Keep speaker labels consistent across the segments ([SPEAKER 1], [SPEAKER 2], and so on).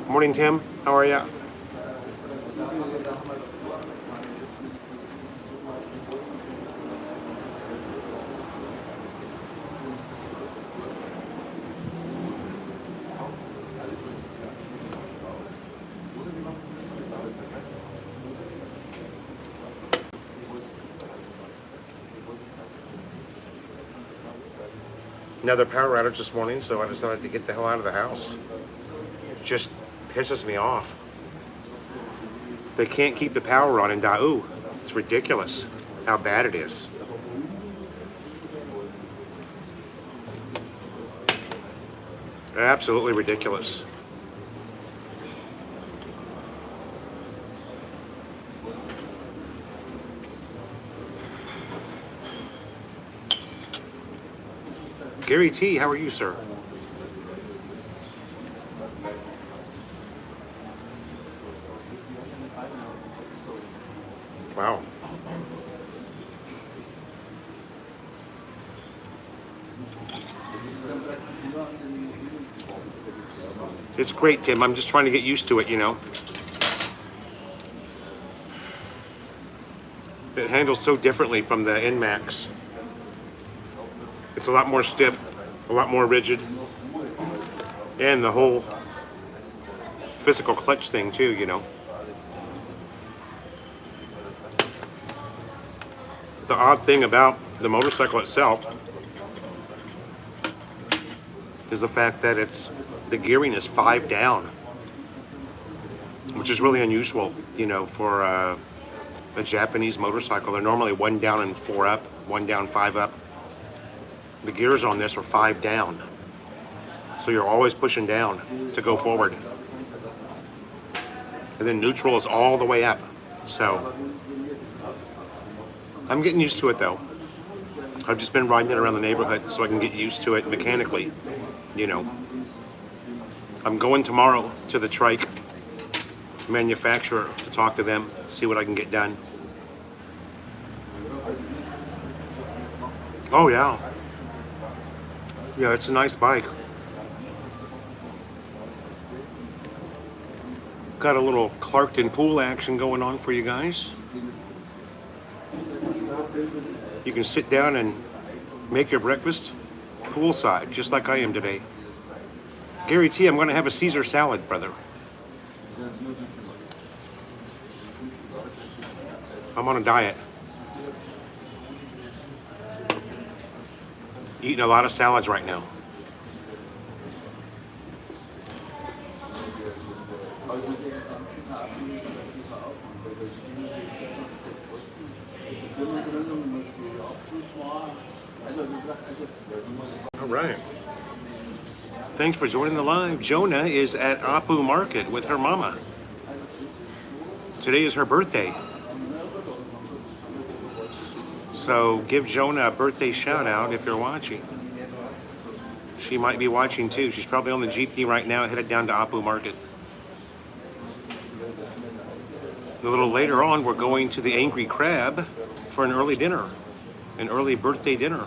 [SPEAKER 1] Morning, Tim. How are you? Another power outage this morning, so I decided to get the hell out of the house. Just pisses me off. They can't keep the power on in Daewoo. It's ridiculous how bad it is. Absolutely ridiculous. Gary T, how are you, sir? Wow. It's great, Tim. I'm just trying to get used to it, you know. It handles so differently from the NMAX. It's a lot more stiff, a lot more rigid. And the whole physical clutch thing too, you know. The odd thing about the motorcycle itself is the fact that the gearing is 5 down, which is really unusual, you know, for a Japanese motorcycle. They're normally 1 down and 4 up, 1 down, 5 up. The gears on this are 5 down, so you're always pushing down to go forward. And then neutral is all the way up, so I'm getting used to it though. I've just been riding it around the neighborhood so I can get used to it mechanically, you know. I'm going tomorrow to the trike manufacturer to talk to them, see what I can get done. Oh yeah. Yeah, it's a nice bike. Got a little Clarkton pool action going on for you guys. You can sit down and make your breakfast poolside, just like I am today. Gary T, I'm going to have a Caesar salad, brother. I'm on a diet. Eating a lot of salads right now. All right. Thanks for joining the live. Jonah is at Apu Market with her mama. Today is her birthday. So give Jonah a birthday shout out if you're watching. She might be watching too. She's probably on the GP right now, headed down to Apu Market. A little later on, we're going to the Angry Crab for an early dinner, an early birthday dinner.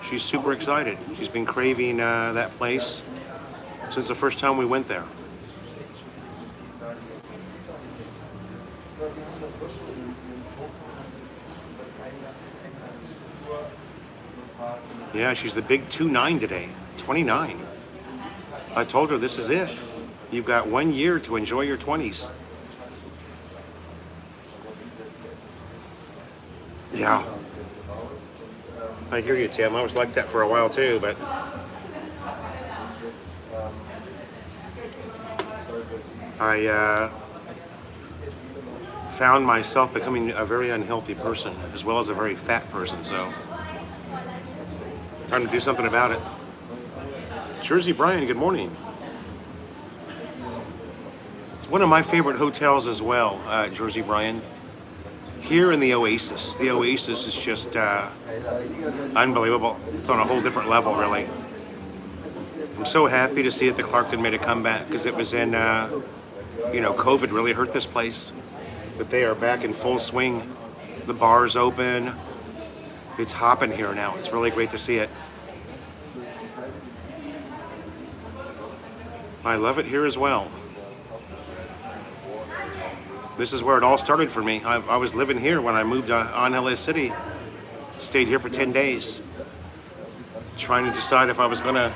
[SPEAKER 1] She's super excited. She's been craving that place since the first time we went there. Yeah, she's the big 2.9 today, 29. I told her this is it. You've got 1 year to enjoy your 20s. Yeah. I hear you, Tim. I was like that for a while too, but I found myself becoming a very unhealthy person as well as a very fat person, so time to do something about it. Jersey Brian, good morning. It's one of my favorite hotels as well, Jersey Brian. Here in the Oasis. The Oasis is just unbelievable. It's on a whole different level, really. I'm so happy to see that the Clarkton made a comeback because it was in, COVID really hurt this place. But they are back in full swing. The bar's open. It's hopping here now. It's really great to see it. I love it here as well. This is where it all started for me. I was living here when I moved on LA City. Stayed here for 10 days. Trying to decide if I was gonna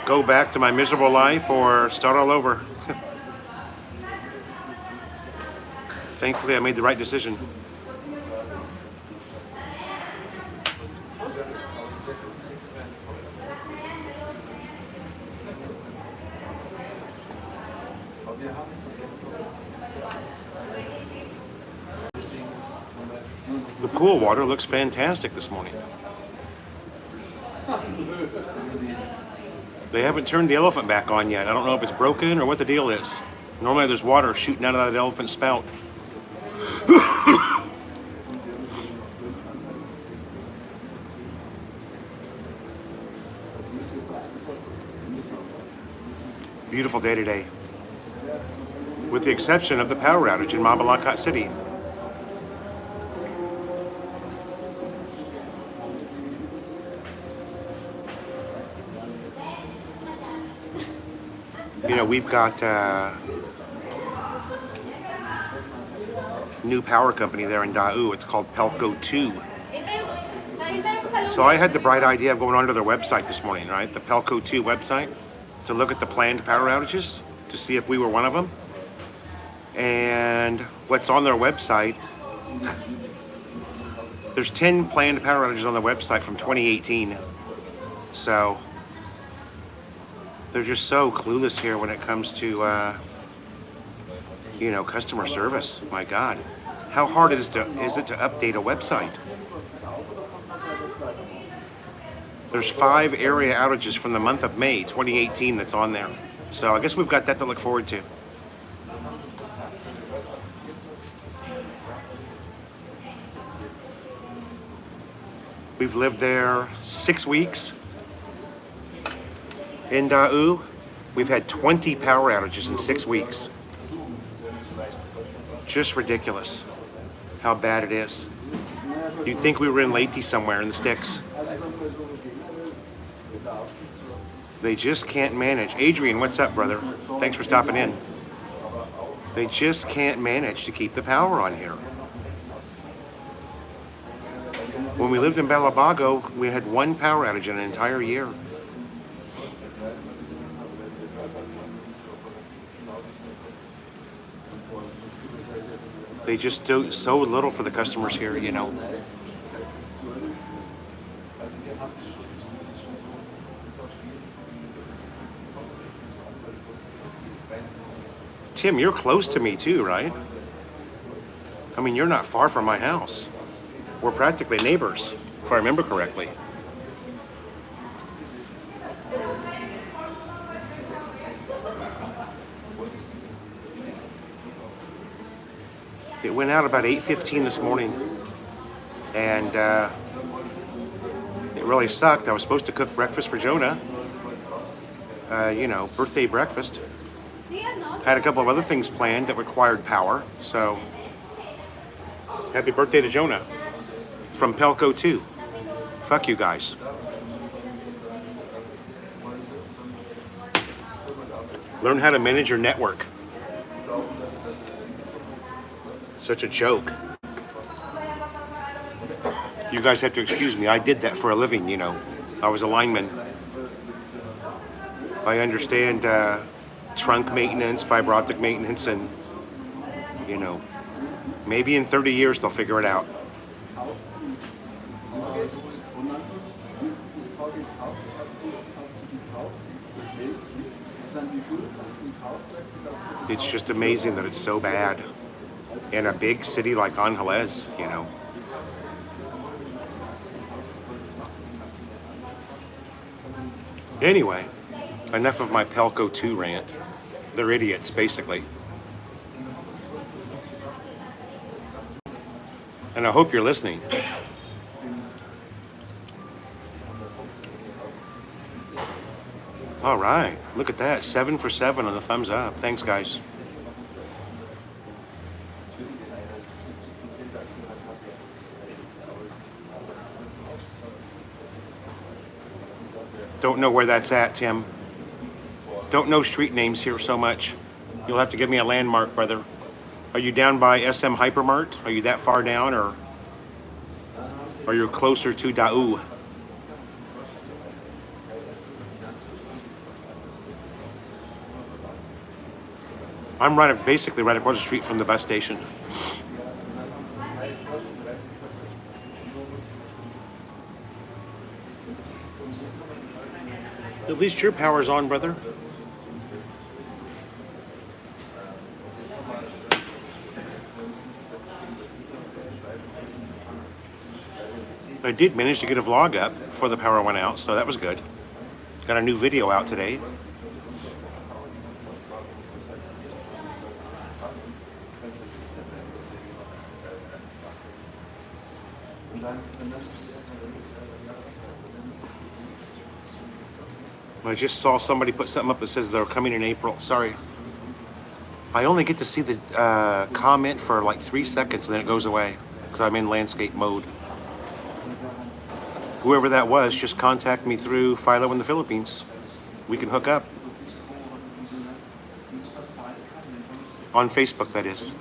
[SPEAKER 1] go back to my miserable life or start all over. Thankfully, I made the right decision. The pool water looks fantastic this morning. They haven't turned the elephant back on yet. I don't know if it's broken or what the deal is. Normally there's water shooting out of that elephant spout. Beautiful day today, with the exception of the power outage in Mabalacat City. We've got new power company there in Daegu. It's called Pelco 2. So I had the bright idea of going onto their website this morning, right? The Pelco 2 website, to look at the planned power outages, to see if we were one of them. And what's on their website, there's 10 planned power outages on the website from 2018. So they're just so clueless here when it comes to, customer service. My God, how hard is it to update a website? There's 5 area outages from the month of May 2018 that's on there. So I guess we've got that to look forward to. We've lived there 6 weeks. In Daegu, we've had 20 power outages in 6 weeks. Just ridiculous how bad it is. You'd think we were in Leyte somewhere in the sticks. They just can't manage. Adrian, what's up, brother? Thanks for stopping in. They just can't manage to keep the power on here. When we lived in Balabago, we had 1 power outage in an entire year. They just do so little for the customers here, Tim, you're close to me too, right? I mean, you're not far from my house. We're practically neighbors, if I remember correctly. It went out about 8:15 this morning, and it really sucked. I was supposed to cook breakfast for Jonah, birthday breakfast. Had a couple of other things planned that required power, so happy birthday to Jonah from Pelco 2. Fuck you guys. Learn how to manage your network. Such a joke. You guys have to excuse me. I did that for a living, I was a lineman. I understand trunk maintenance, fiber optic maintenance, and you know, maybe in 30 years they'll figure it out. It's just amazing that it's so bad in a big city like Angeles, you know. Anyway, enough of my Pelco 2 rant. They're idiots, basically. And I hope you're listening. All right, look at that. 7 for 7 on the thumbs up. Thanks, guys. Don't know where that's at, Tim. Don't know street names here so much. You'll have to give me a landmark, brother. Are you down by SM Hypermart? Are you that far down, or are you closer to Dau? I'm basically right across the street from the bus station. At least your power's on, brother. I did manage to get a vlog up before the power went out, so that was good. Got a new video out today. I just saw somebody put something up that says they're coming in April. Sorry. I only get to see the comment for like 3 seconds and then it goes away because I'm in landscape mode. Whoever that was, just contact me through Philo in the Philippines. We can hook up. On Facebook, that is.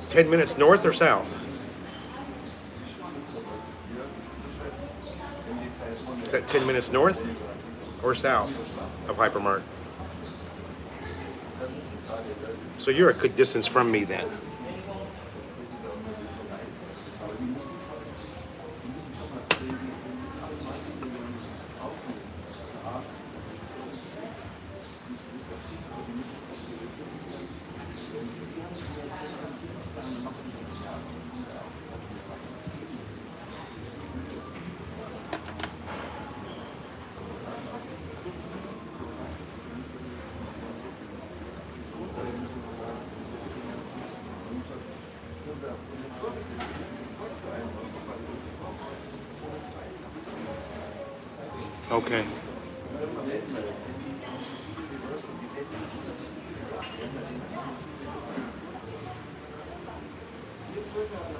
[SPEAKER 1] "10 minutes north or south?" Is that 10 minutes north or south of Hypermart? So you're a good distance from me then. Okay.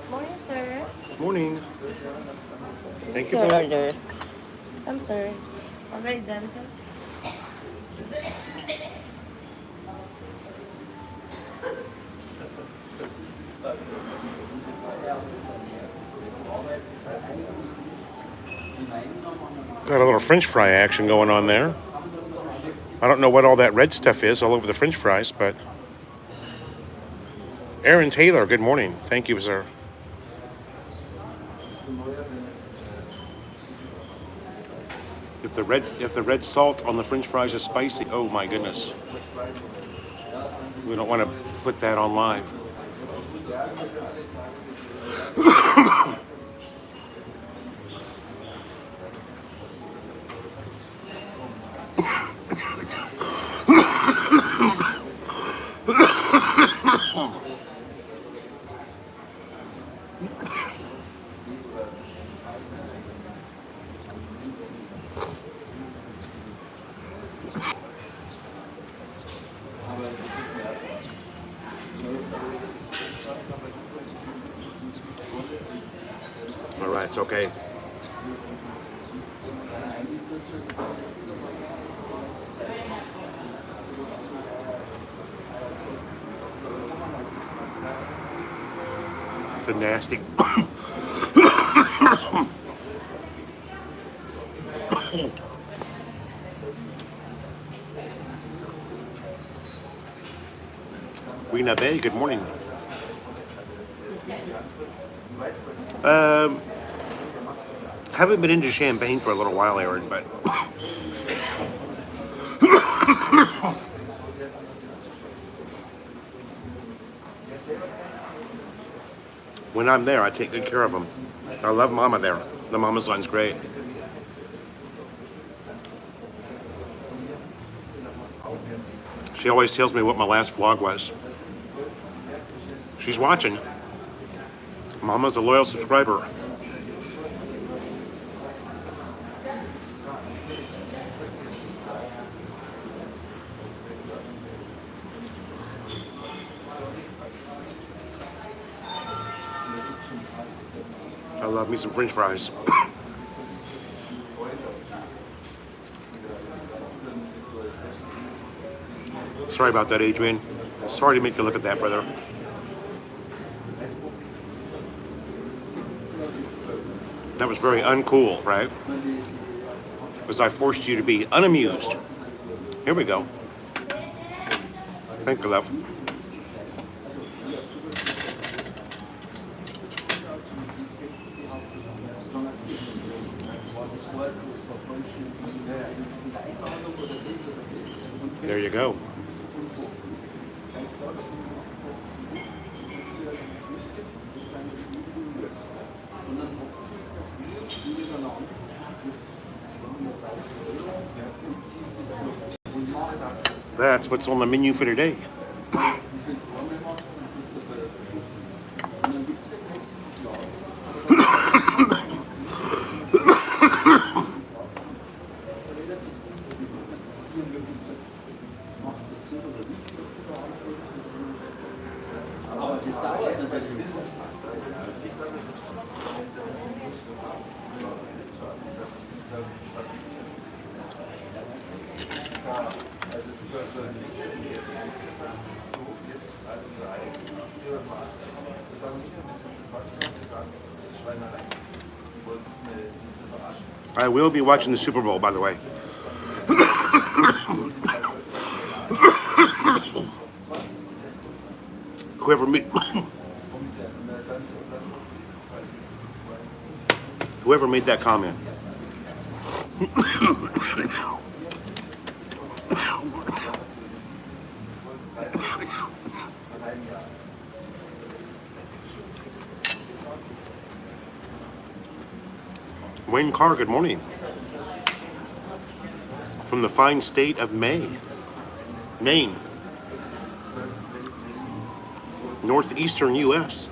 [SPEAKER 2] Morning, sir.
[SPEAKER 1] Morning. Thank you.
[SPEAKER 2] Your order. I'm sorry. Already done, sir?
[SPEAKER 1] Got a little French fry action going on there. I don't know what all that red stuff is all over the French fries, but... Aaron Taylor, good morning. Thank you, sir. If the red salt on the French fries is spicy, oh my goodness. We don't want to put that on live. All right, it's okay. It's a nasty. Rena Bay, good morning. Haven't been into Champagne for a little while, Aaron, but when I'm there, I take good care of them. I love Mama there. The Mama's line's great. She always tells me what my last vlog was. She's watching. Mama's a loyal subscriber. I love me some French fries. Sorry about that, Adrian. Sorry to make you look at that, brother. That was very uncool, right? Because I forced you to be unamused. Here we go. Thank you, love. There you go. That's what's on the menu for today. I will be watching the Super Bowl, by the way. Whoever made that comment. Wayne Carr, good morning. From the fine state of Maine. Northeastern U.S.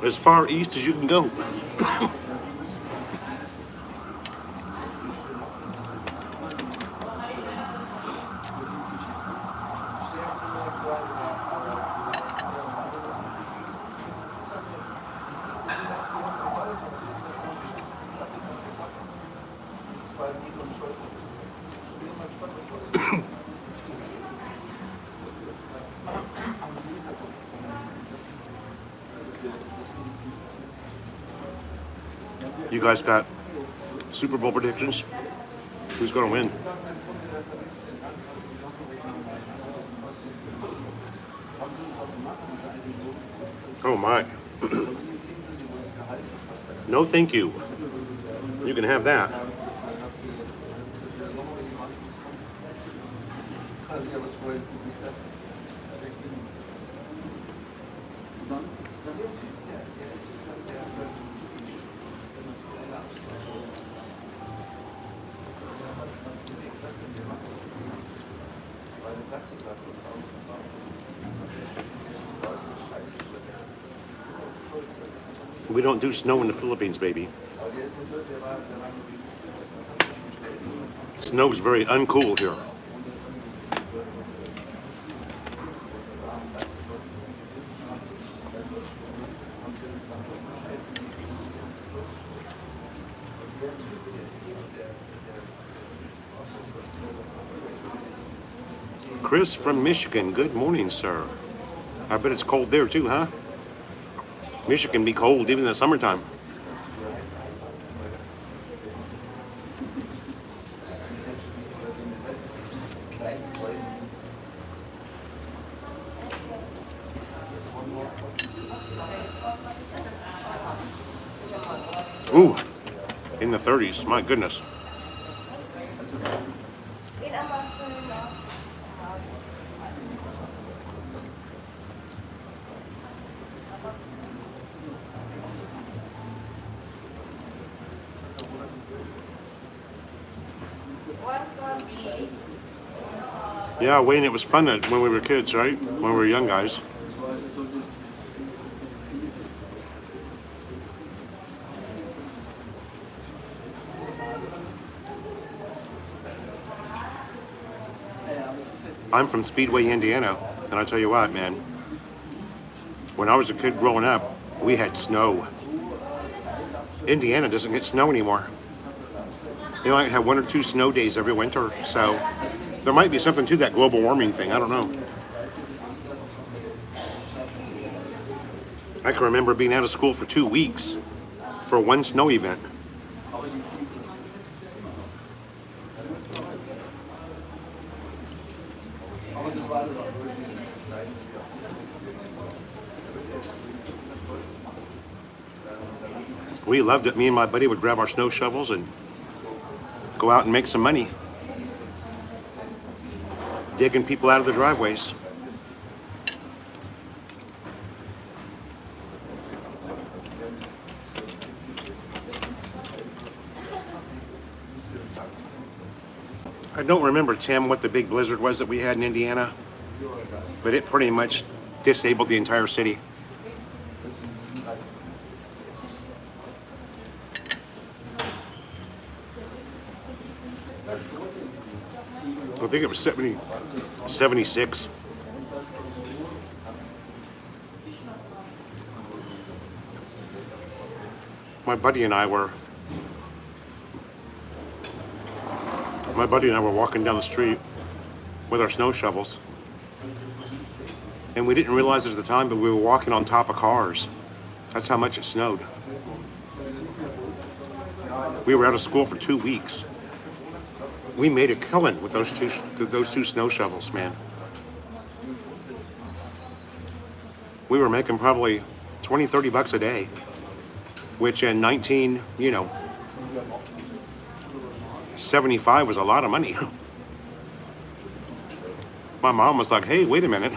[SPEAKER 1] As far east as you can go. You guys got Super Bowl predictions? Who's going to win? Oh my. No thank you. You can have that. We don't do snow in the Philippines, baby. Snow's very uncool here. Chris from Michigan, good morning, sir. I bet it's cold there too, huh? Michigan be cold even in the summertime. Ooh, in the 30s, my goodness. Yeah, Wayne, it was fun when we were kids, right? When we were young guys. I'm from Speedway, Indiana, and I tell you what, man, when I was a kid growing up, we had snow. Indiana doesn't get snow anymore. They might have 1 or 2 snow days every winter, so there might be something to that global warming thing. I don't know. I can remember being out of school for 2 weeks for one snow event. We loved it. Me and my buddy would grab our snow shovels and go out and make some money, digging people out of the driveways. I don't remember, Tim, what the big blizzard was that we had in Indiana, but it pretty much disabled the entire city. I think it was 76. My buddy and I were walking down the street with our snow shovels, and we didn't realize it at the time, but we were walking on top of cars. That's how much it snowed. We were out of school for 2 weeks. We made a killing with those two snow shovels, man. We were making probably 20, 30 bucks a day, which in 75 was a lot of money. My mom was like, hey, wait a minute.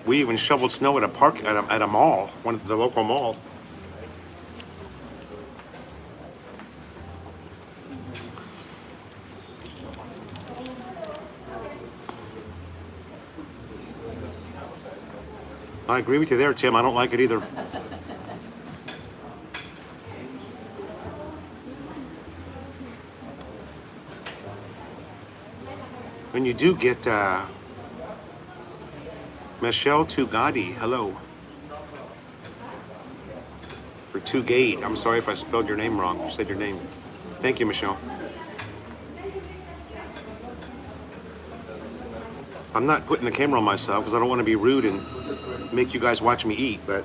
[SPEAKER 1] We even shoveled snow at a mall, the local mall. I agree with you there, Tim. I don't like it either. When you do get Michelle Tugadi, hello. Or Tugade. I'm sorry if I spelled your name wrong. You said your name. Thank you, Michelle. I'm not putting the camera on myself because I don't want to be rude and make you guys watch me eat, but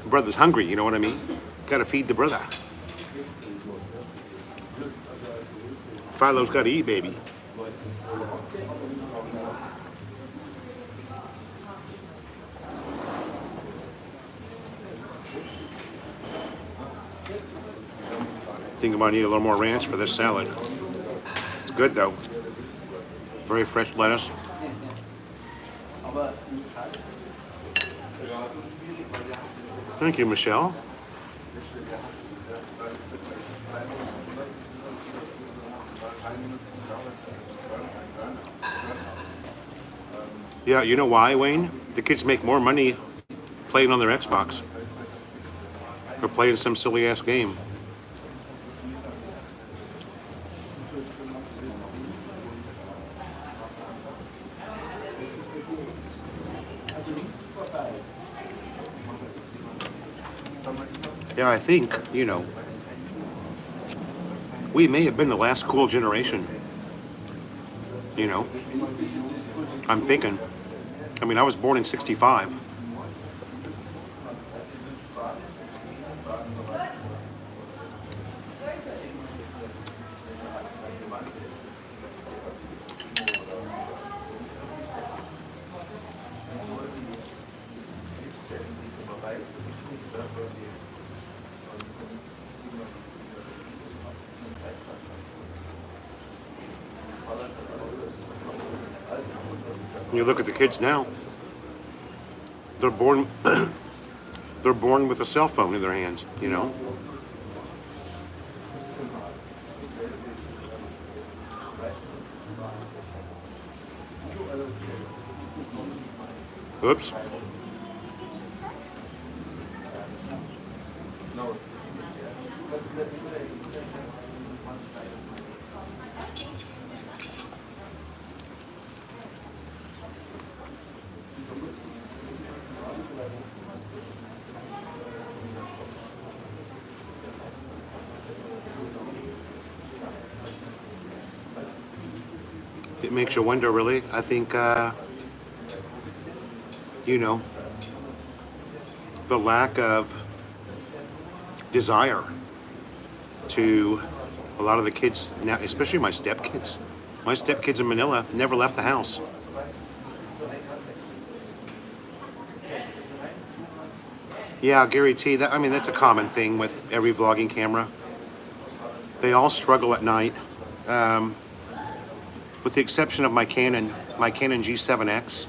[SPEAKER 1] brother's hungry, you know what I mean? Gotta feed the brother. Philo's gotta eat, baby. I think I might need a little more ranch for this salad. It's good though. Very fresh lettuce. Thank you, Michelle. Yeah, you know why, Wayne? The kids make more money playing on their Xbox or playing some silly ass game. Yeah, I think, we may have been the last cool generation. You know, I'm thinking, I mean, I was born in 65. You look at the kids now, they're born they're born with a cell phone in their hands, you know. Oops. It makes you wonder, really. I think, you know, the lack of desire to a lot of the kids now, especially my stepkids. My stepkids in Manila never left the house. Yeah, Gary T, I mean, that's a common thing with every vlogging camera. They all struggle at night. With the exception of my Canon G7X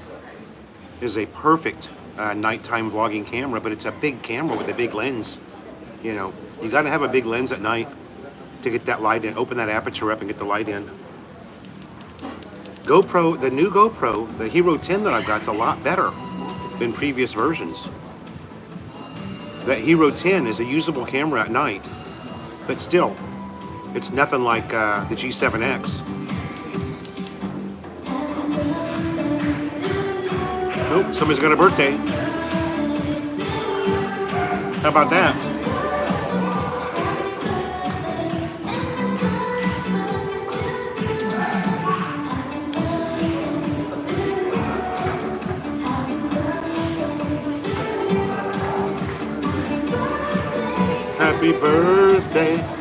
[SPEAKER 1] is a perfect nighttime vlogging camera, but it's a big camera with a big lens. You know, you got to have a big lens at night to get that light in, open that aperture up and get the light in. GoPro, the new GoPro, the Hero 10 that I've got, is a lot better than previous versions. That Hero 10 is a usable camera at night, but still, it's nothing like the G7X. Oh, somebody's got a birthday. How about that?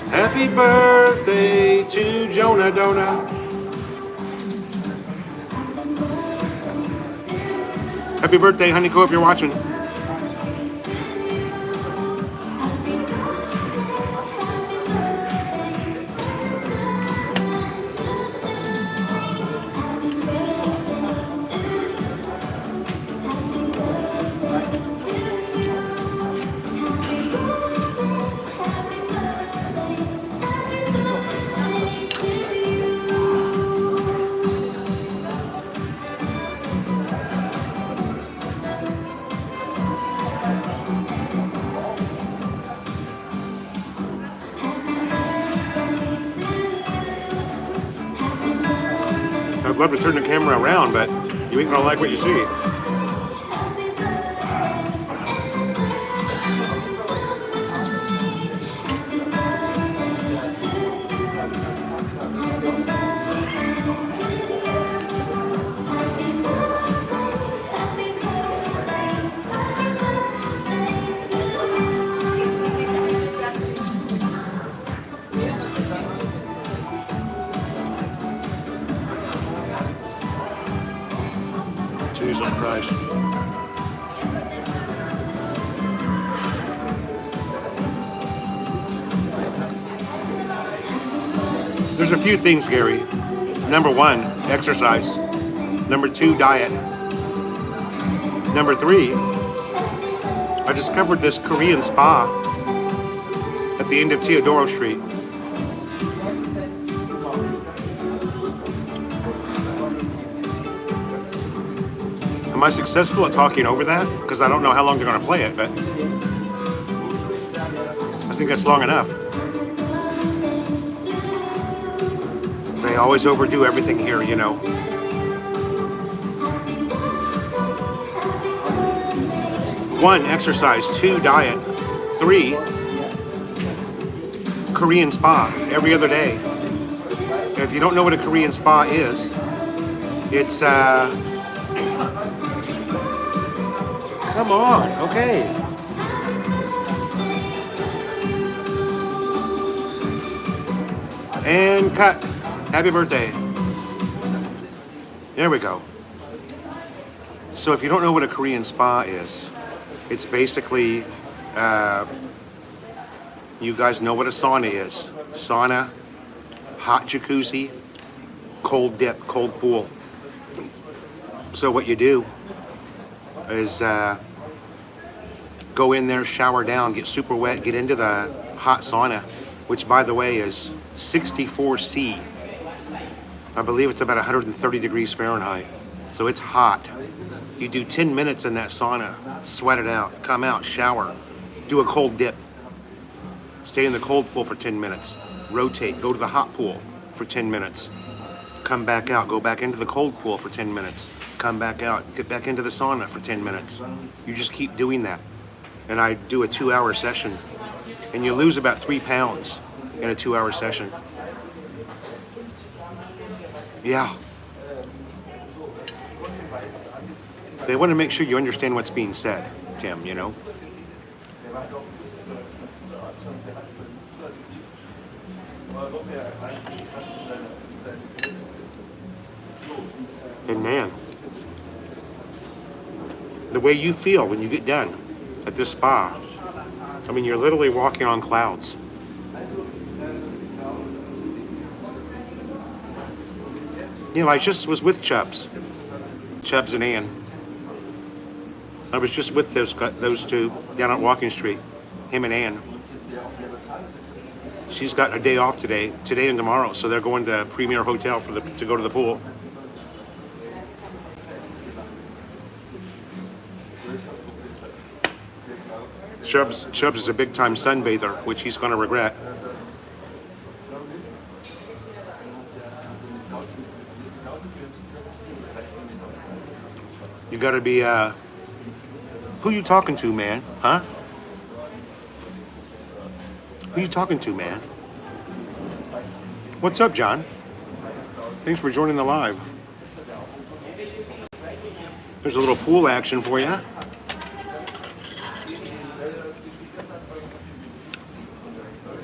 [SPEAKER 1] Happy birthday to Jonah Donah. Happy birthday, Honeyco, if you're watching. I'd love to turn the camera around, but you ain't gonna like what you see. Jesus Christ. There's a few things, Gary. Number one, exercise. Number two, diet. Number three, I discovered this Korean spa at the end of Teodoro Street. Am I successful at talking over that? Because I don't know how long they're going to play it, but I think that's long enough. They always overdo everything here, you know. One, exercise. Two, diet. Three, Korean spa every other day. If you don't know what a Korean spa is, It's, come on, okay. And cut. Happy birthday. There we go. So if you don't know what a Korean spa is, it's basically, you guys know what a sauna is. Sauna, hot jacuzzi, cold dip, cold pool. So what you do is go in there, shower down, get super wet, get into the hot sauna, which by the way is 64°C. I believe it's about 130 degrees Fahrenheit. So it's hot. You do 10 minutes in that sauna, sweat it out, come out, shower, do a cold dip. Stay in the cold pool for 10 minutes. Rotate, go to the hot pool for 10 minutes. Come back out, go back into the cold pool for 10 minutes. Come back out, get back into the sauna for 10 minutes. You just keep doing that. And I do a 2-hour session. And you lose about 3 pounds in a 2-hour session. Yeah. They want to make sure you understand what's being said, Tim, you know? And man, the way you feel when you get done at this spa, I mean, you're literally walking on clouds. You know, I just was with Chubbs and Ann. I was just with those two down at Walking Street, him and Ann. She's got a day off today and tomorrow, so they're going to Premier Hotel to go to the pool. Chubbs is a big-time sunbather, which he's going to regret. You got to be, who you talking to, man? Huh? Who you talking to, man? What's up, John? Thanks for joining the live. There's a little pool action for you.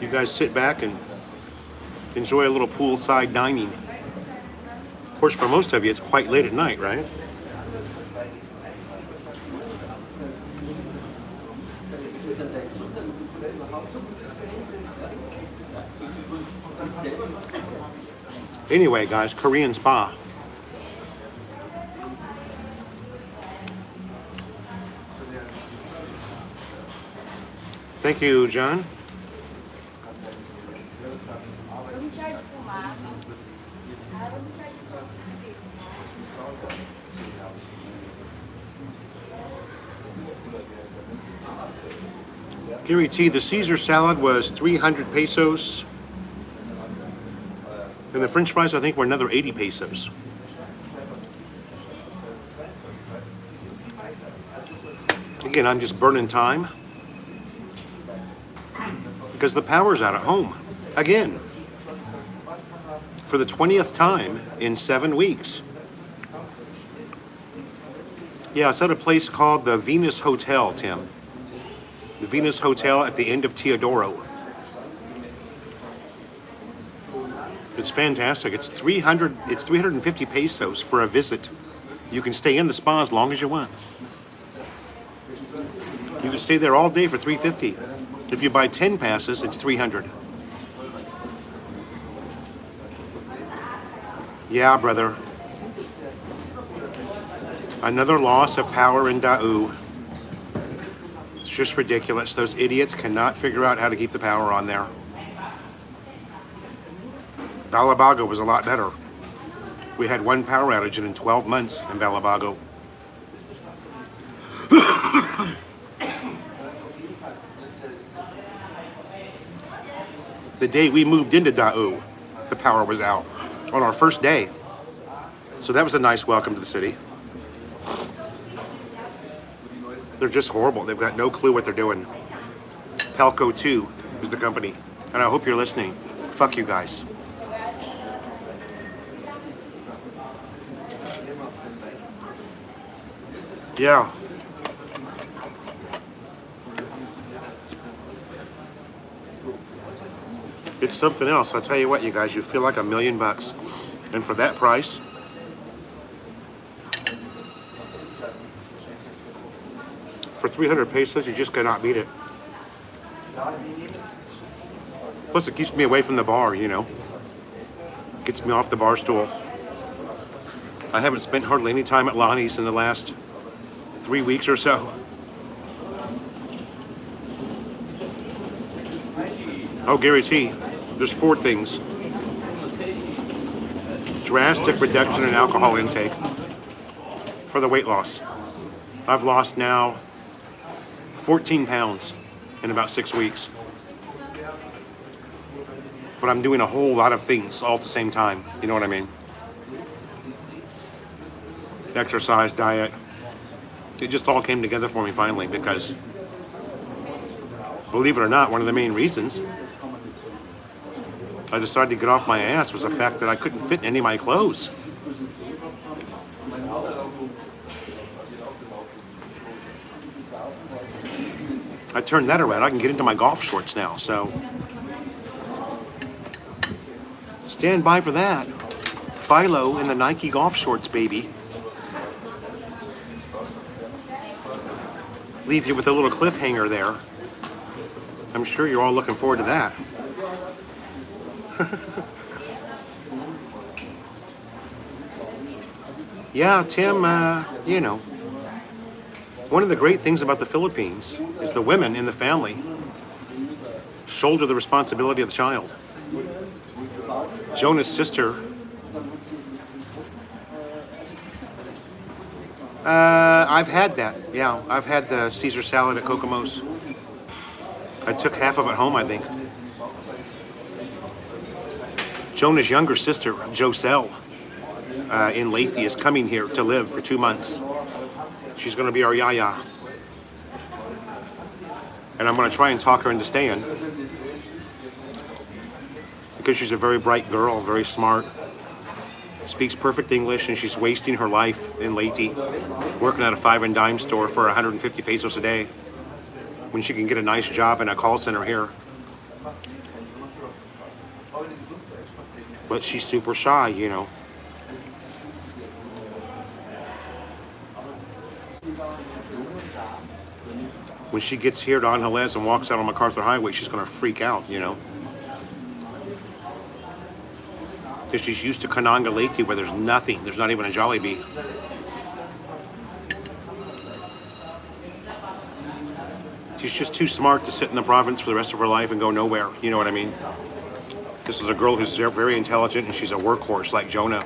[SPEAKER 1] You guys sit back and enjoy a little poolside dining. Of course, for most of you, it's quite late at night, right? Anyway, guys, Korean spa. Thank you, John. Gary T, the Caesar salad was 300 pesos. And the French fries, I think, were another 80 pesos. Again, I'm just burning time. Because the power's out at home. Again. For the 20th time in 7 weeks. Yeah, it's at a place called the Venus Hotel, Tim. The Venus Hotel at the end of Teodoro. It's fantastic. It's 350 pesos for a visit. You can stay in the spa as long as you want. You can stay there all day for 350. If you buy 10 passes, it's 300. Yeah, brother. Another loss of power in Daewoo. It's just ridiculous. Those idiots cannot figure out how to keep the power on there. Balabago was a lot better. We had one power outage in 12 months in Balabago. The day we moved into Daewoo, the power was out on our first day. So that was a nice welcome to the city. They're just horrible. They've got no clue what they're doing. Pelco 2 is the company. And I hope you're listening. Fuck you guys. Yeah. It's something else. I'll tell you what, you guys, you feel like $1,000,000. And for that price, for 300 pesos, you just cannot beat it. Plus, it keeps me away from the bar, you know. Gets me off the bar stool. I haven't spent hardly any time at Lonnie's in the last 3 weeks or so. Oh, Gary T, there's 4 things. Drastic reduction in alcohol intake for the weight loss. I've lost now 14 pounds in about 6 weeks. But I'm doing a whole lot of things all at the same time. You know what I mean? Exercise, diet. It just all came together for me finally because, believe it or not, one of the main reasons I decided to get off my ass was the fact that I couldn't fit in any of my clothes. I turned that around. I can get into my golf shorts now, so stand by for that. Philo in the Nike golf shorts, baby. Leave you with a little cliffhanger there. I'm sure you're all looking forward to that. Yeah, Tim, you know, one of the great things about the Philippines is the women in the family shoulder the responsibility of the child. Jonah's sister, I've had that. Yeah, I've had the Caesar salad at Kokomo's. I took half of it home, I think. Jonah's younger sister, Joselle, in Leyte, is coming here to live for 2 months. She's going to be our yaya. And I'm going to try and talk her into staying. Because she's a very bright girl, very smart. Speaks perfect English, and she's wasting her life in Leyte, working at a 5 and dime store for 150 pesos a day, when she can get a nice job in a call center here. But she's super shy, you know. When she gets here to Angeles and walks out on MacArthur Highway, she's going to freak out, you know. Because she's used to Cananga Leyte, where there's nothing. There's not even a Jollibee. She's just too smart to sit in the province for the rest of her life and go nowhere. You know what I mean? This is a girl who's very intelligent, and she's a workhorse like Jonah.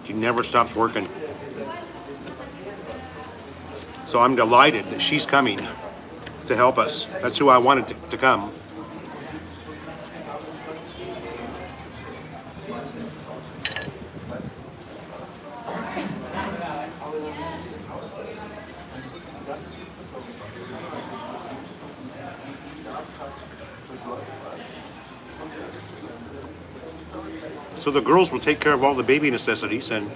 [SPEAKER 1] She never stops working. So I'm delighted that she's coming to help us. That's who I wanted to come. So the girls will take care of all the baby necessities, and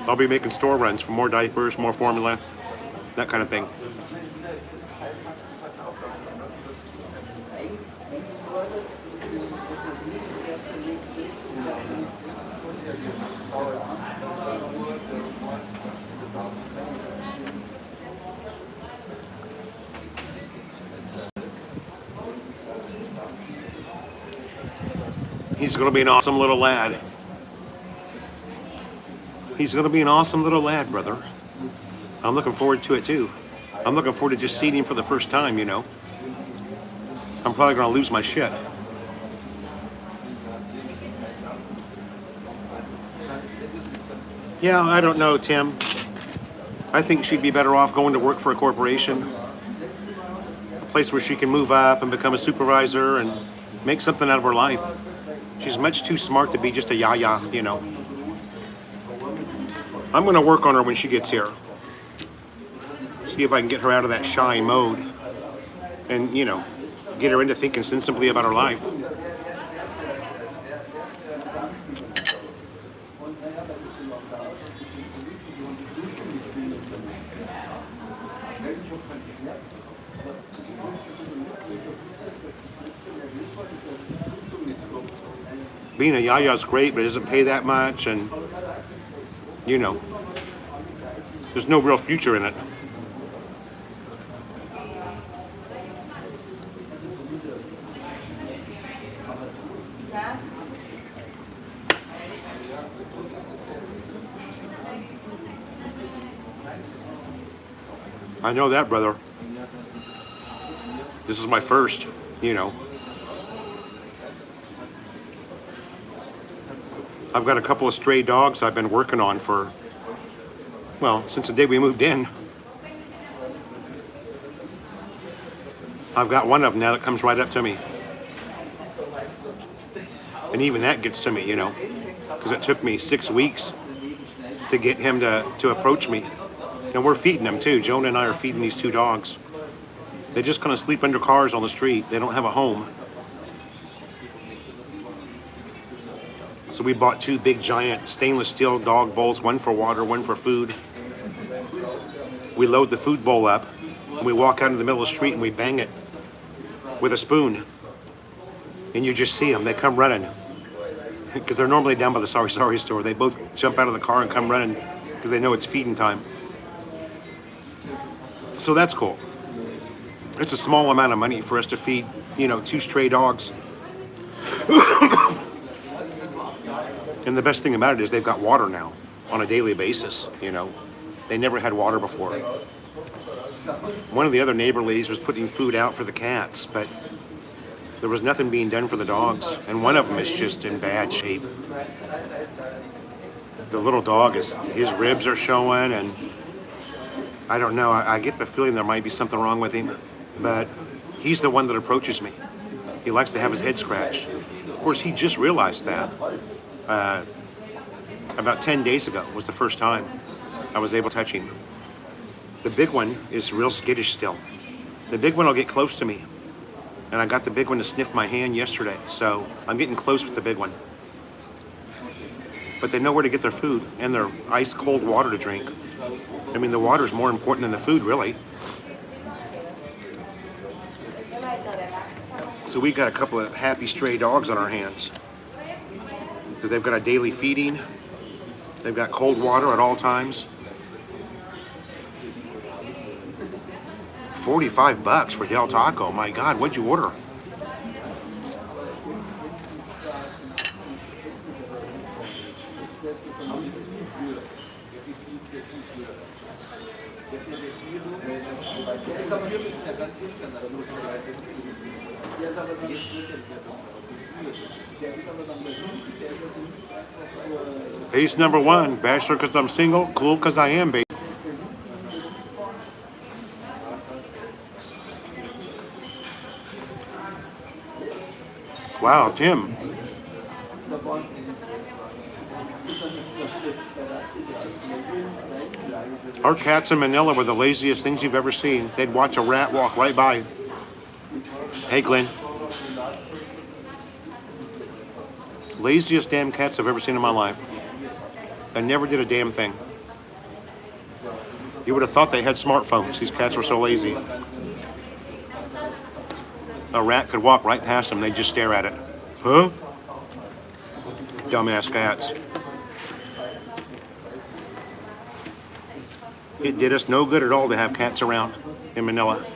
[SPEAKER 1] I'll be making store runs for more diapers, more formula, that kind of thing. He's going to be an awesome little lad. He's going to be an awesome little lad, brother. I'm looking forward to it, too. I'm looking forward to just seeing him for the first time, you know. I'm probably going to lose my shit. Yeah, I don't know, Tim. I think she'd be better off going to work for a corporation. A place where she can move up and become a supervisor and make something out of her life. She's much too smart to be just a yaya, you know. I'm going to work on her when she gets here. See if I can get her out of that shy mode. And, you know, get her into thinking sensibly about her life. Being a yaya is great, but it doesn't pay that much, and you know, there's no real future in it. I know that, brother. This is my first, you know. I've got a couple of stray dogs I've been working on for, well, since the day we moved in. I've got one of them now that comes right up to me. And even that gets to me, you know, because it took me 6 weeks to get him to approach me. And we're feeding them too. Jonah and I are feeding these two dogs. They just kind of sleep under cars on the street. They don't have a home. So we bought two big giant stainless steel dog bowls, one for water, one for food. We load the food bowl up, and we walk out in the middle of the street and we bang it with a spoon. And you just see them, they come running. Because they're normally down by the Sorry Sorry store. They both jump out of the car and come running because they know it's feeding time. So that's cool. It's a small amount of money for us to feed, you know, two stray dogs. And the best thing about it is they've got water now on a daily basis, you know. They never had water before. One of the other neighbor ladies was putting food out for the cats, but there was nothing being done for the dogs. And one of them is just in bad shape. The little dog, his ribs are showing, and I don't know. I get the feeling there might be something wrong with him, but he's the one that approaches me. He likes to have his head scratched. Of course, he just realized that. About 10 days ago was the first time I was able to touch him. The big one is real skittish still. The big one will get close to me. And I got the big one to sniff my hand yesterday, so I'm getting close with the big one. But they know where to get their food and their ice cold water to drink. I mean, the water is more important than the food, really. So we got a couple of happy stray dogs on our hands. Because they've got a daily feeding. They've got cold water at all times. $45 for Del Taco. My God, what'd you order? Ace number one, bachelor because I'm single, cool because I am, baby. Wow, Tim. Our cats in Manila were the laziest things you've ever seen. They'd watch a rat walk right by. Hey, Glenn. Laziest damn cats I've ever seen in my life. They never did a damn thing. You would have thought they had smartphones. These cats were so lazy. A rat could walk right past them. They'd just stare at it. Huh? Dumbass cats. It did us no good at all to have cats around in Manila.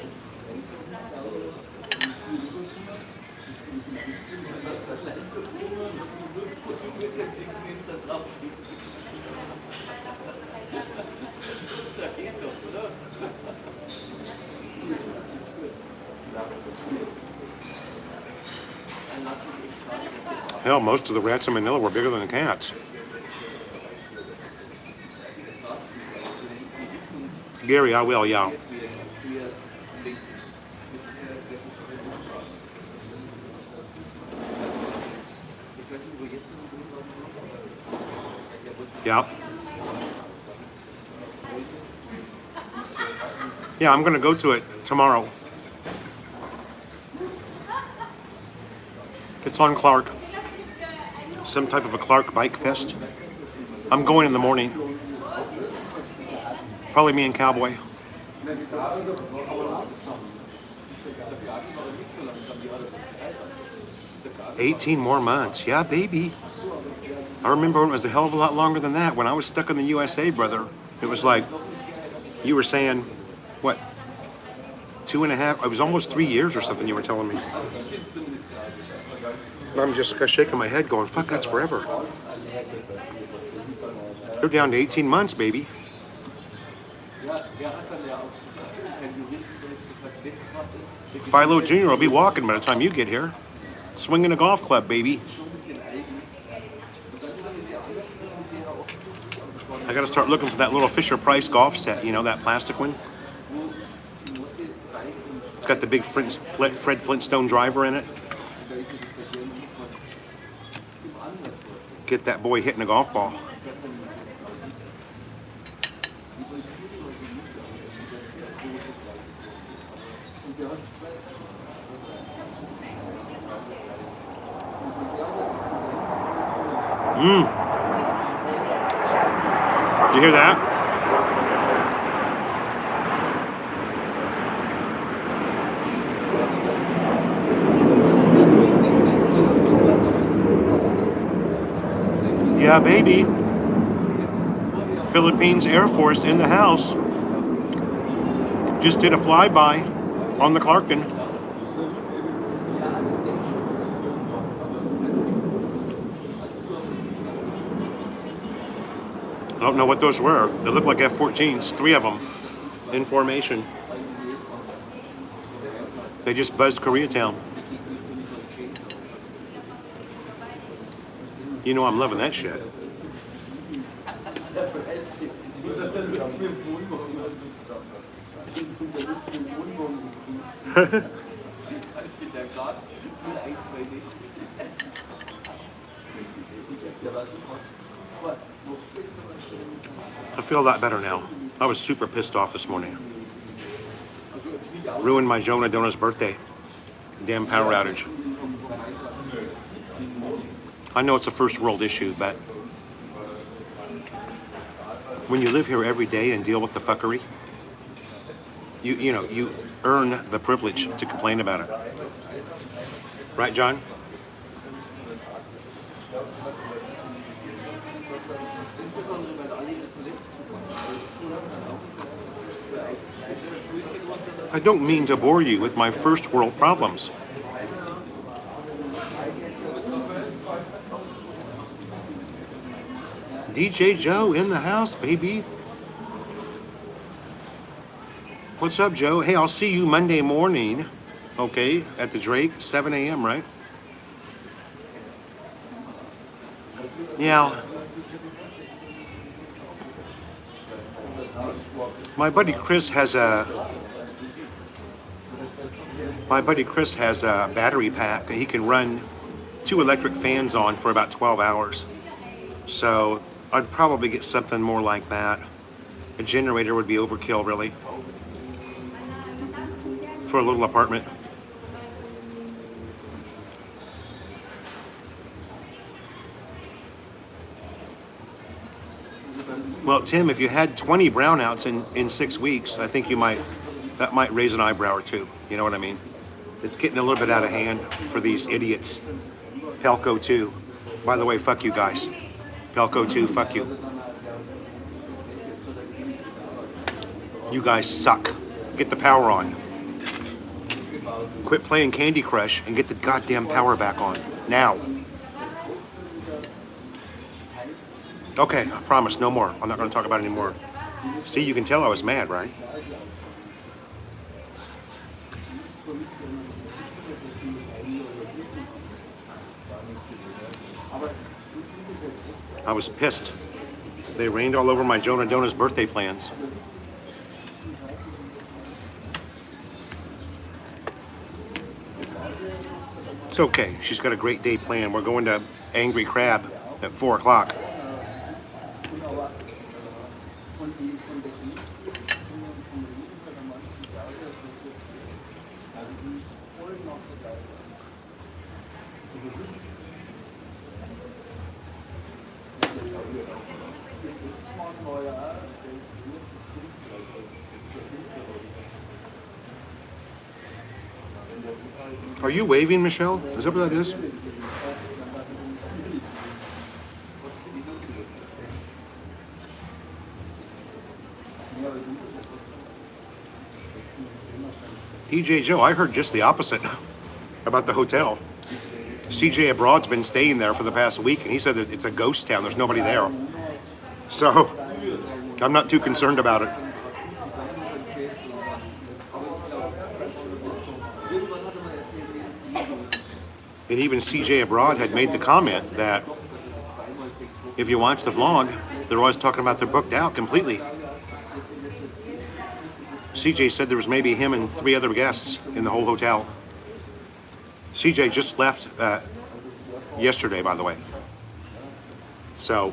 [SPEAKER 1] Hell, most of the rats in Manila were bigger than the cats. Gary, I will, yeah. Yeah. Yeah, I'm going to go to it tomorrow. It's on Clark. Some type of a Clark bike fest. I'm going in the morning. Probably me and Cowboy. "18 more months. Yeah, baby. I remember when it was a hell of a lot longer than that. When I was stuck in the USA, brother, it was like you were saying, what, 2.5? It was almost 3 years or something you were telling me. I'm just shaking my head going, fuck, that's forever. They're down to 18 months, baby. Philo Jr. will be walking by the time you get here. Swinging a golf club, baby. I gotta start looking for that little Fisher-Price golf set, you know, that plastic one. It's got the big Fred Flintstone driver in it. Get that boy hitting a golf ball. You hear that? Yeah, baby. Philippines Air Force in the house. Just did a flyby on the Clarkton. I don't know what those were. They look like F-14s, 3 of them in formation. They just buzzed Koreatown. You know I'm loving that shit. I feel a lot better now. I was super pissed off this morning. Ruined my Jonah Donna's birthday. Damn power outage. I know it's a first world issue, but when you live here every day and deal with the fuckery, you earn the privilege to complain about it. Right, John? I don't mean to bore you with my first world problems. DJ Joe in the house, baby. What's up, Joe? Hey, I'll see you Monday morning, okay, at the Drake, 7 a.m., right? Yeah. My buddy Chris has a battery pack that he can run 2 electric fans on for about 12 hours. So I'd probably get something more like that. A generator would be overkill, really, for a little apartment. Well, Tim, if you had 20 brownouts in 6 weeks, I think that might raise an eyebrow or two. You know what I mean? It's getting a little bit out of hand for these idiots. Pelco 2. By the way, fuck you guys. Pelco 2, fuck you. You guys suck. Get the power on. Quit playing Candy Crush and get the goddamn power back on. Now. Okay, I promise, no more. I'm not going to talk about it anymore. See, you can tell I was mad, right? I was pissed. They rained all over my Jonah Donna's birthday plans. It's okay. She's got a great day planned. We're going to Angry Crab at 4 o'clock. Are you waving, Michelle? Is that what that is? DJ Joe, I heard just the opposite about the hotel. CJ Abroad's been staying there for the past week, and he said that it's a ghost town. There's nobody there. So, I'm not too concerned about it. And even CJ Abroad had made the comment that if you watch the vlog, they're always talking about they're booked out completely. CJ said there was maybe him and 3 other guests in the whole hotel. CJ just left yesterday, by the way. So,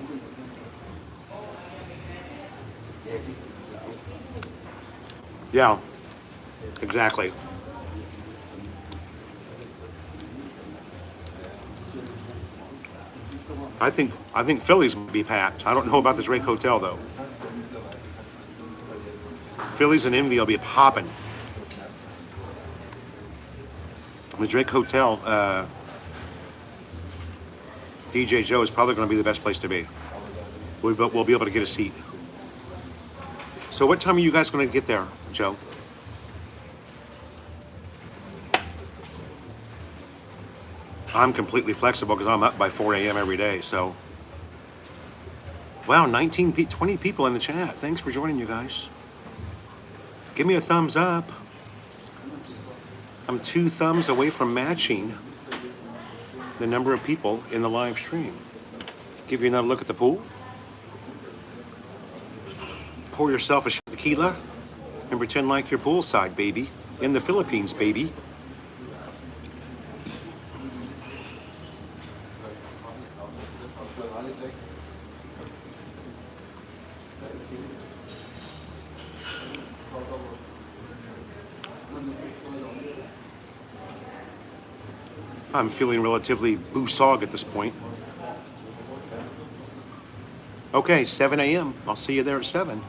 [SPEAKER 1] yeah, exactly. I think Philly's will be packed. I don't know about the Drake Hotel though. Phillies and Envy will be popping. The Drake Hotel, DJ Joe is probably going to be the best place to be. We'll be able to get a seat. So what time are you guys going to get there, Joe? I'm completely flexible because I'm up by 4 a.m. every day, so. Wow, 20 people in the chat. Thanks for joining, you guys. Give me a thumbs up. I'm 2 thumbs away from matching the number of people in the live stream. Give you another look at the pool. Pour yourself a shot of tequila and pretend like you're poolside, baby. In the Philippines, baby. I'm feeling relatively boosog at this point. Okay, 7 a.m. I'll see you there at 7.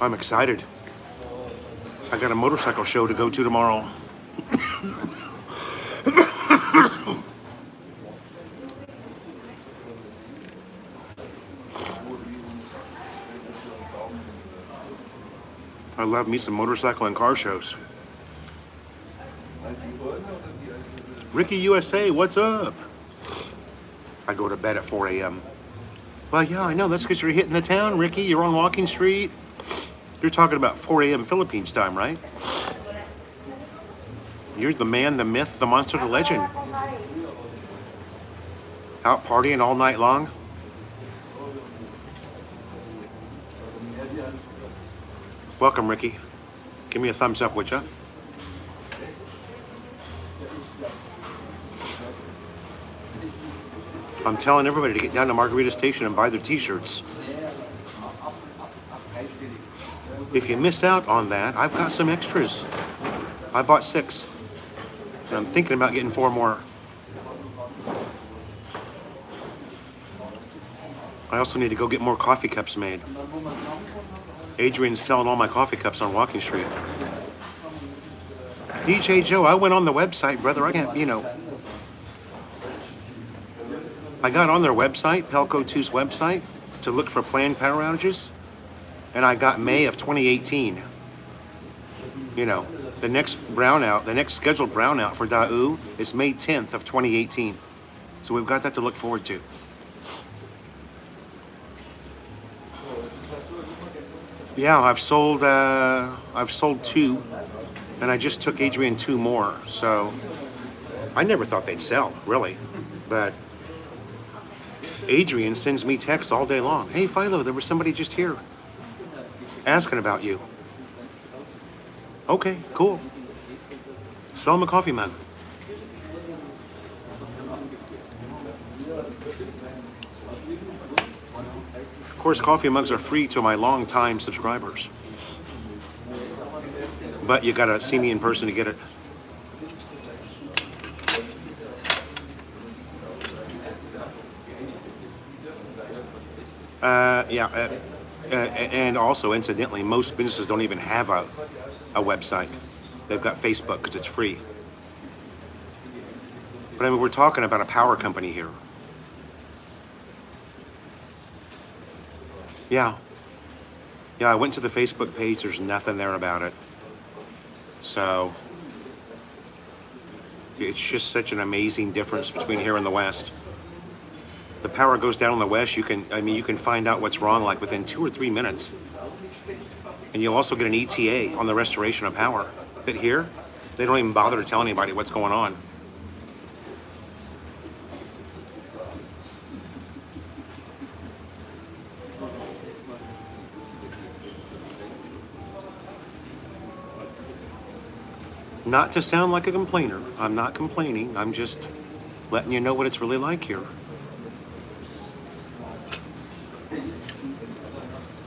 [SPEAKER 1] I'm excited. I got a motorcycle show to go to tomorrow. I love me some motorcycle and car shows. Ricky USA, what's up? I go to bed at 4 a.m. Well, yeah, I know. That's because you're hitting the town, Ricky. You're on Walking Street. You're talking about 4 a.m. Philippines time, right? You're the man, the myth, the monster, the legend. Out partying all night long. Welcome, Ricky. Give me a thumbs up, would ya? I'm telling everybody to get down to Margarita Station and buy their t-shirts. If you miss out on that, I've got some extras. I bought 6. And I'm thinking about getting 4 more. I also need to go get more coffee cups made. Adrian's selling all my coffee cups on Walking Street. DJ Joe, I went on the website, brother. I can't, I got on their website, Pelco 2's website, to look for planned power outages, and I got May of 2018. The next brownout, the next scheduled brownout for Daewoo is May 10th of 2018. So we've got that to look forward to. Yeah, I've sold 2, and I just took Adrian 2 more. So I never thought they'd sell, really, but Adrian sends me texts all day long. Hey, Philo, there was somebody just here asking about you. Okay, cool. Sell him a coffee mug. Of course, coffee mugs are free to my long-time subscribers. But you gotta see me in person to get it. Yeah, and also, incidentally, most businesses don't even have a website. They've got Facebook because it's free. But I mean, we're talking about a power company here. Yeah. Yeah, I went to the Facebook page. There's nothing there about it. So it's just such an amazing difference between here and the West. The power goes down in the West. You can find out what's wrong like within 2 or 3 minutes. And you'll also get an ETA on the restoration of power. But here, they don't even bother to tell anybody what's going on. Not to sound like a complainer. I'm not complaining. I'm just letting you know what it's really like here.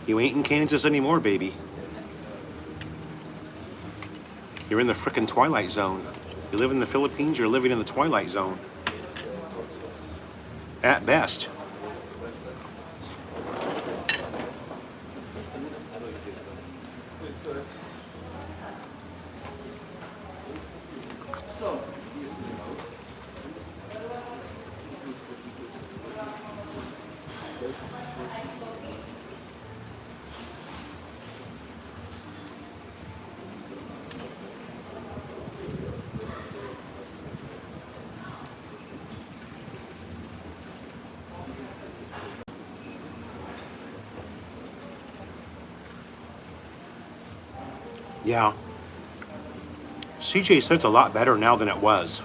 [SPEAKER 1] You ain't in Kansas anymore, baby. You're in the frickin' Twilight Zone. You live in the Philippines, you're living in the Twilight Zone. At best. Yeah. CJ said it's a lot better now than it was.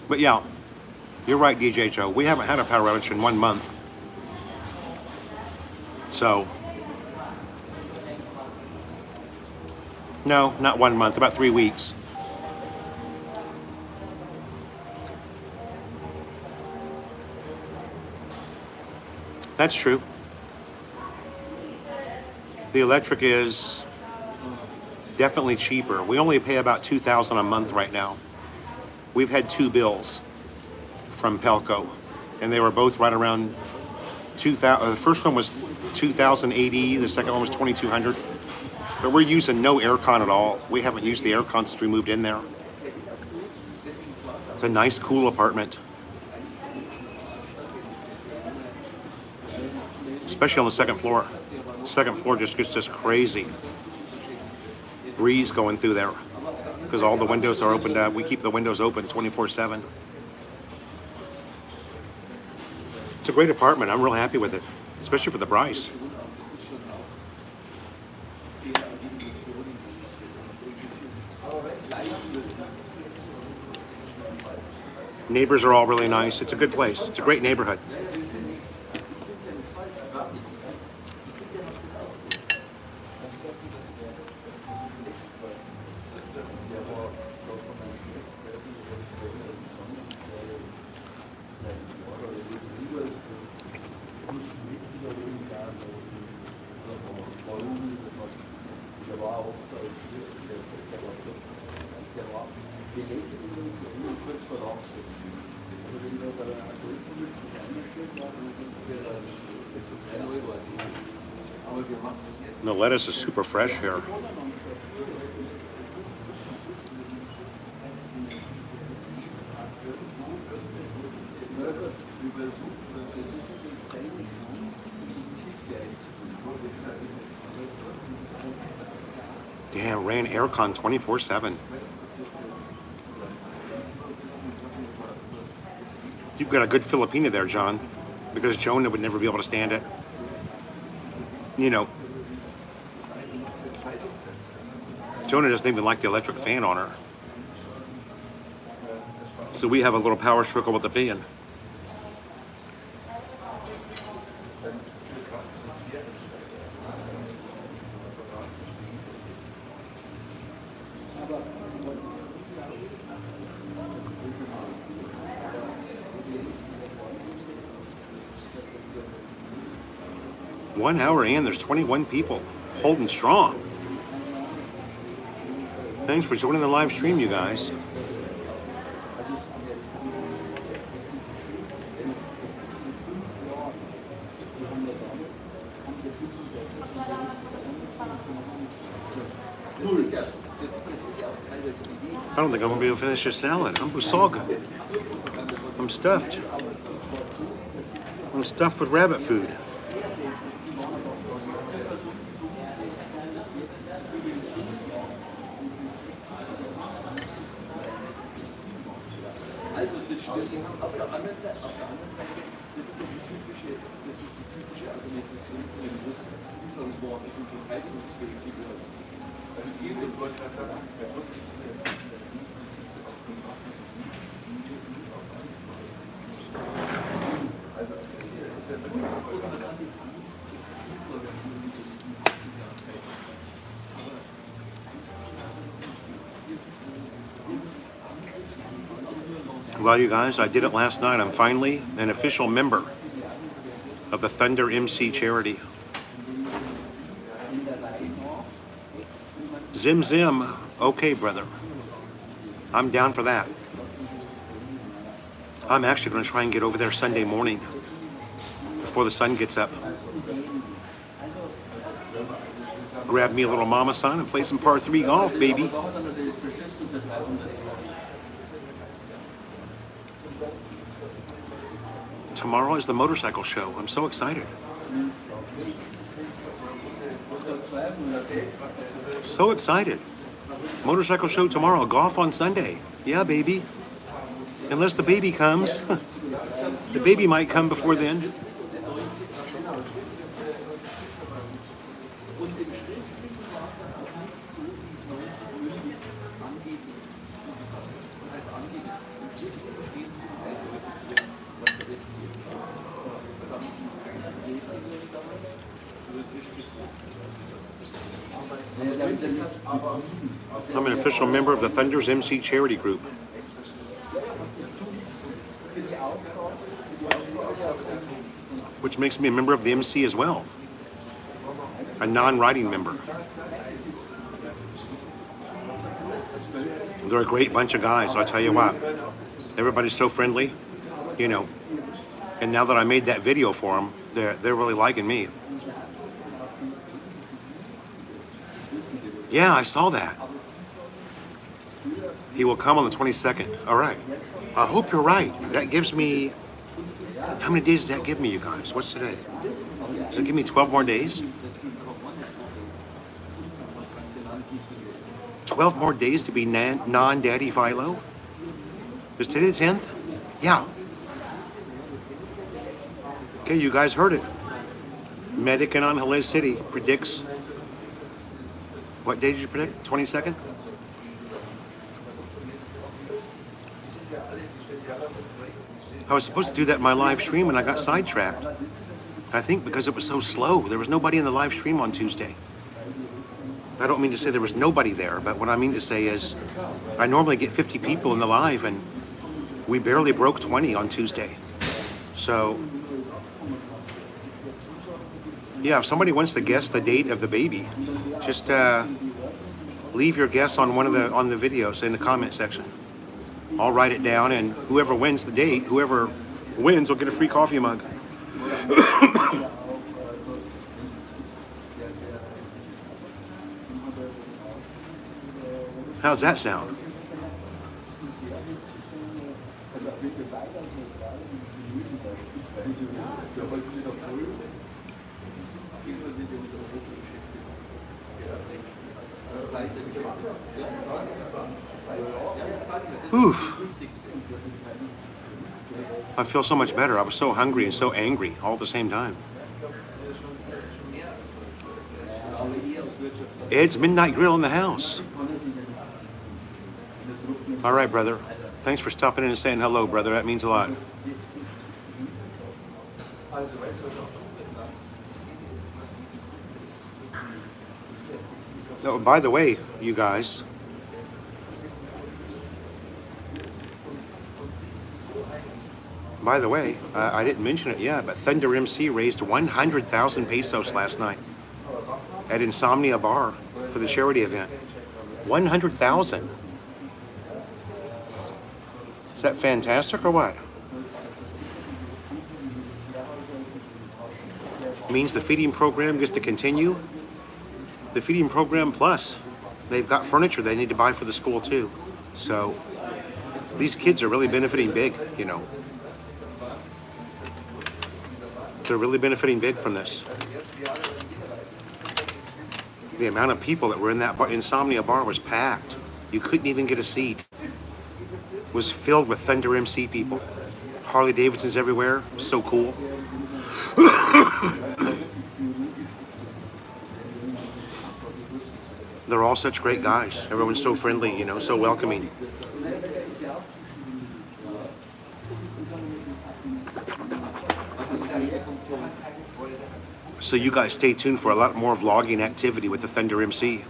[SPEAKER 1] But yeah, you're right, DJ Joe. We haven't had a power outage in 1 month. So, no, not 1 month, about 3 weeks. That's true. The electric is definitely cheaper. We only pay about $2,000 a month right now. We've had 2 bills from Pelco, and they were both right around 2,000. The first one was 2,080. The second one was 2,200. But we're using no aircon at all. We haven't used the aircon since we moved in there. It's a nice, cool apartment, especially on the second floor. Second floor just gets this crazy breeze going through there because all the windows are opened up. We keep the windows open 24/7. It's a great apartment. I'm real happy with it, especially for the price. Neighbors are all really nice. It's a good place. It's a great neighborhood. The lettuce is super fresh here. Damn, ran aircon 24/7. You've got a good Filipina there, John, because Jonah would never be able to stand it. You know, Jonah doesn't even like the electric fan on her. So we have a little power struggle with the fan. One hour in, there's 21 people holding strong. Thanks for joining the live stream, you guys. I don't think I'm gonna be able to finish this salad. I'm busog. I'm stuffed. I'm stuffed with rabbit food. Well, you guys, I did it last night. I'm finally an official member of the Thunder MC charity. Zim zim, okay, brother. I'm down for that. I'm actually going to try and get over there Sunday morning before the sun gets up. Grab me a little mama son and play some par 3 golf, baby. Tomorrow is the motorcycle show. I'm so excited. So excited. Motorcycle show tomorrow. Golf on Sunday. Yeah, baby. Unless the baby comes. The baby might come before then. I'm an official member of the Thunder's MC charity group. Which makes me a member of the MC as well. A non-writing member. They're a great bunch of guys, I'll tell you what. Everybody's so friendly, you know. And now that I made that video for them, they're really liking me. Yeah, I saw that. He will come on the 22nd. All right. I hope you're right. That gives me... How many days does that give me, you guys? What's today? Does it give me 12 more days? 12 more days to be non-daddy Philo? Is today the 10th? Yeah. Okay, you guys heard it. Medican on Halez City predicts... What day did you predict? 22nd? I was supposed to do that in my live stream and I got sidetracked. I think because it was so slow. There was nobody in the live stream on Tuesday. I don't mean to say there was nobody there, but what I mean to say is I normally get 50 people in the live and we barely broke 20 on Tuesday. So, yeah, if somebody wants to guess the date of the baby, just leave your guess on on the videos in the comment section. I'll write it down, and whoever wins the date, whoever wins will get a free coffee mug. How's that sound? Oof. I feel so much better. I was so hungry and so angry all at the same time. Ed's Midnight Grill in the house. All right, brother. Thanks for stopping in and saying hello, brother. That means a lot. Oh, by the way, you guys, I didn't mention it yet, but Thunder MC raised 100,000 pesos last night at Insomnia Bar for the charity event. 100,000. Is that fantastic or what? Means the feeding program gets to continue. The feeding program plus, they've got furniture they need to buy for the school too. So these kids are really benefiting big, you know. They're really benefiting big from this. The amount of people that were in that Insomnia bar was packed. You couldn't even get a seat. It was filled with Thunder MC people. Harley Davidsons everywhere. So cool. They're all such great guys. Everyone's so friendly, you know, so welcoming. So you guys stay tuned for a lot more vlogging activity with the Thunder MC.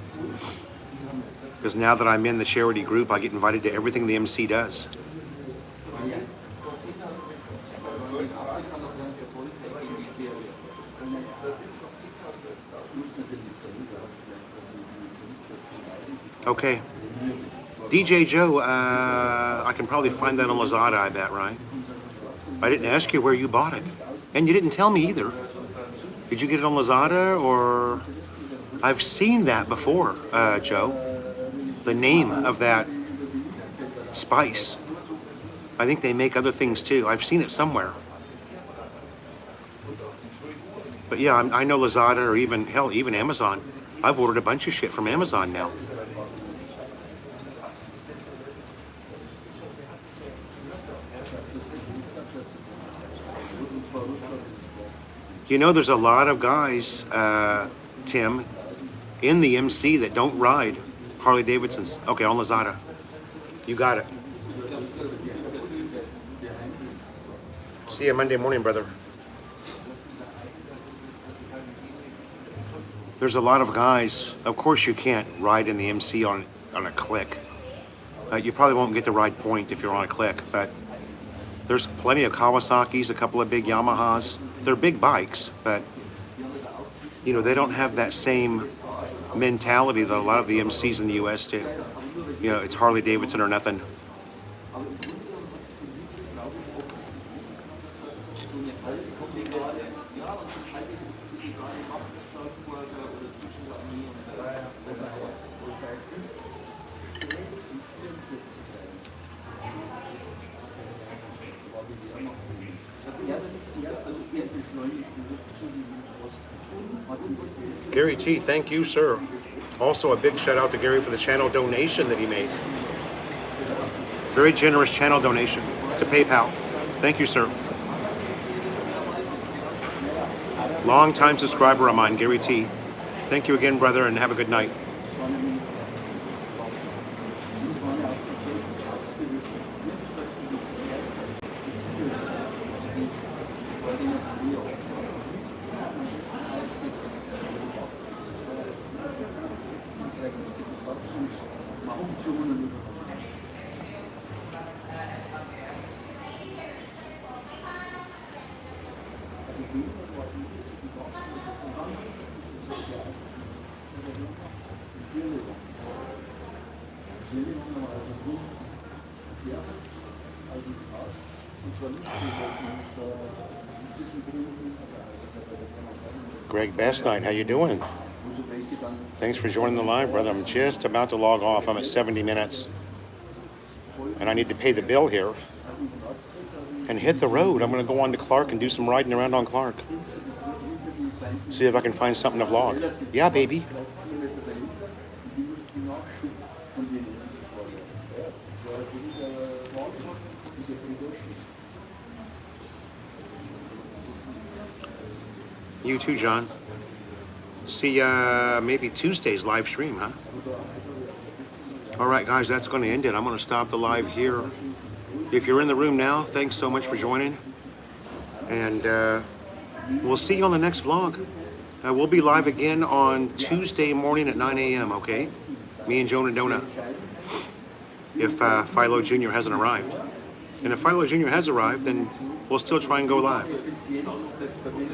[SPEAKER 1] Because now that I'm in the charity group, I get invited to everything the MC does. Okay. DJ Joe, I can probably find that on Lazada, I bet, right? I didn't ask you where you bought it. And you didn't tell me either. Did you get it on Lazada or... I've seen that before, Joe. The name of that spice. I think they make other things too. I've seen it somewhere. But yeah, I know Lazada or even, hell, even Amazon. I've ordered a bunch of shit from Amazon now. You know, there's a lot of guys, Tim, in the MC that don't ride Harley Davidsons. Okay, on Lazada. You got it. See you Monday morning, brother. There's a lot of guys. Of course, you can't ride in the MC on a click. You probably won't get the ride point if you're on a click, but there's plenty of Kawasaki's, a couple of big Yamahas. They're big bikes, but you know, they don't have that same mentality that a lot of the MCs in the US do. You know, it's Harley Davidson or nothing. Gary T, thank you, sir. Also, a big shout out to Gary for the channel donation that he made. Very generous channel donation to PayPal. Thank you, sir. Long-time subscriber of mine, Gary T. Thank you again, brother, and have a good night. Greg Best Night, how you doing? Thanks for joining the live, brother. I'm just about to log off. I'm at 70 minutes. And I need to pay the bill here. And hit the road. I'm going to go on to Clark and do some riding around on Clark. See if I can find something to vlog. Yeah, baby. You too, John. See maybe Tuesday's live stream, huh? All right, guys, that's going to end it. I'm going to stop the live here. If you're in the room now, thanks so much for joining. And we'll see you on the next vlog. We'll be live again on Tuesday morning at 9 a.m., okay? Me and Joan and Dona. If Philo Jr. hasn't arrived. And if Philo Jr. has arrived, then we'll still try and go live.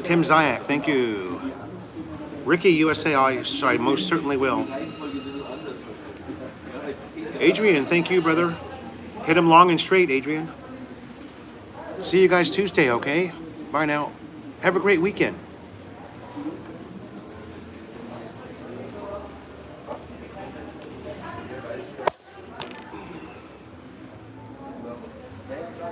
[SPEAKER 1] Tim Zayak, thank you. Ricky USA, I most certainly will. Adrian, thank you, brother. Hit him long and straight, Adrian. See you guys Tuesday, okay? Bye now. Have a great weekend.